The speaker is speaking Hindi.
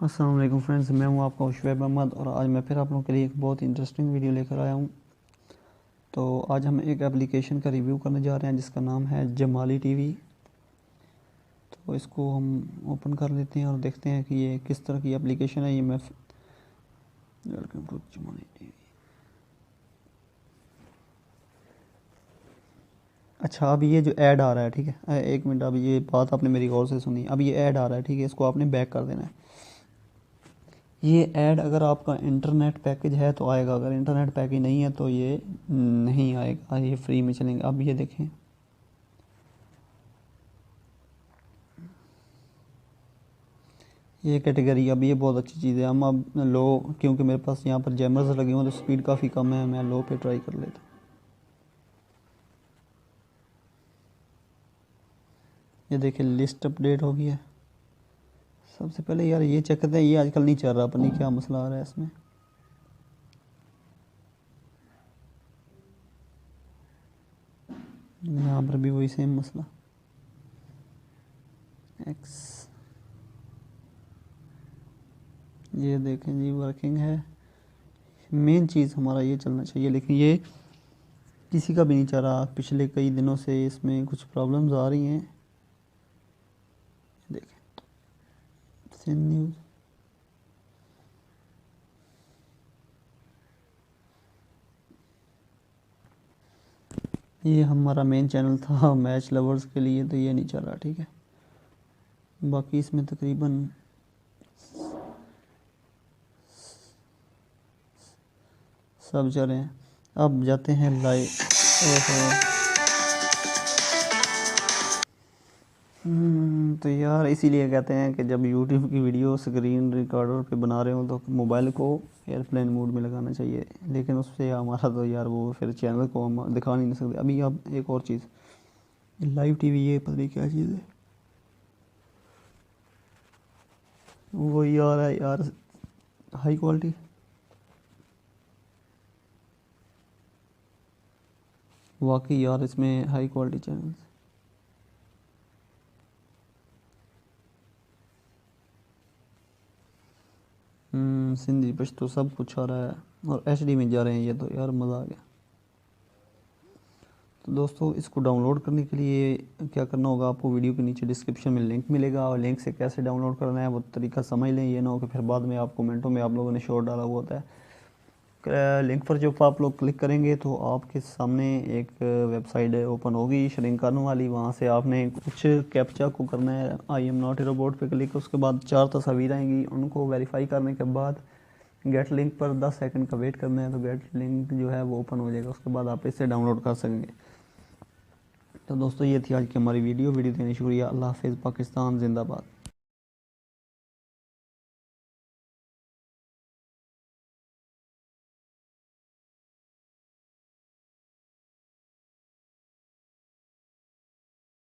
अस्सलाम वालेकुम फ्रेंड्स, मैं हूं आपका शुएब अहमद और आज मैं फिर आप लोगों के लिए एक बहुत इंटरेस्टिंग वीडियो लेकर आया हूं। तो आज हम एक एप्लीकेशन का रिव्यू करने जा रहे हैं जिसका नाम है जमाली टीवी। तो इसको हम ओपन कर लेते हैं और देखते हैं कि ये किस तरह की एप्लीकेशन है। ये मैं वेलकम टू जमाली टीवी। अच्छा, अब ये जो ऐड आ रहा है, ठीक है, एक मिनट, अब ये बात आपने मेरी गौर से सुनी। अब ये ऐड आ रहा है, ठीक है, इसको आपने बैक कर देना है। ये ऐड अगर आपका इंटरनेट पैकेज है तो आएगा, अगर इंटरनेट पैकेज नहीं है तो ये नहीं आएगा, ये फ्री में चलेंगे। अब ये देखें, ये कैटेगरी, अब ये बहुत अच्छी चीज़ है। हम अब लो, क्योंकि मेरे पास यहाँ पर जैमर्स लगे हुए हैं तो स्पीड काफ़ी कम है, मैं लो पे ट्राई कर लेता हूँ। ये देखिए, लिस्ट अपडेट हो गई है। सबसे पहले यार ये चेक करते हैं, ये आजकल नहीं चल रहा, पता नहीं क्या मसला आ रहा है इसमें। यहाँ पर भी वही सेम मसला। एक्स, ये देखें जी, वर्किंग है। मेन चीज़ हमारा ये चलना चाहिए, लेकिन ये किसी का भी नहीं चल रहा। पिछले कई दिनों से इसमें कुछ प्रॉब्लम्स आ रही हैं। देखें, सिंध न्यूज़, ये हमारा मेन चैनल था मैच लवर्स के लिए, तो ये नहीं चल रहा, ठीक है। बाकी इसमें तकरीबन सब चल रहे हैं। अब जाते हैं लाइव। ओहो, तो यार इसीलिए कहते हैं कि जब यूट्यूब की वीडियो स्क्रीन रिकॉर्डर पे बना रहे हो तो मोबाइल को एयरप्लेन मोड में लगाना चाहिए, लेकिन उससे हमारा तो यार वो फिर चैनल को हम दिखा नहीं सकते। अभी अब एक और चीज़, लाइव टीवी, ये पता नहीं क्या चीज़ है, वो यार है यार, हाई क्वालिटी। वाकई यार इसमें high quality channel. Sindhi Pashto सब कुछ आ रहा है और एचडी में जा रहे हैं, ये तो यार मज़ा आ गया। तो दोस्तों, इसको डाउनलोड करने के लिए क्या करना होगा, आपको वीडियो के नीचे डिस्क्रिप्शन में लिंक मिलेगा और लिंक से कैसे डाउनलोड करना है वो तरीका समझ लें। ये ना हो कि फिर बाद में आप कमेंटों में आप लोगों ने शॉर्ट डाला हुआ होता है। लिंक पर जब आप लोग क्लिक करेंगे तो आपके सामने एक वेबसाइट ओपन होगी श्रिंकन वाली। वहाँ से आपने कुछ कैप्चा को करना है, I am not a robot पे क्लिक। उसके बाद 4 तस्वीर आएंगी, उनको वेरीफाई करने के बाद गेट लिंक पर 10 सेकंड का वेट करना है, तो गेट लिंक जो है वो ओपन हो जाएगा। उसके बाद आप इसे डाउनलोड कर सकेंगे। तो दोस्तों, ये थी आज की हमारी वीडियो देखने शुक्रिया। अल्लाह हाफिज़, पाकिस्तान जिंदाबाद।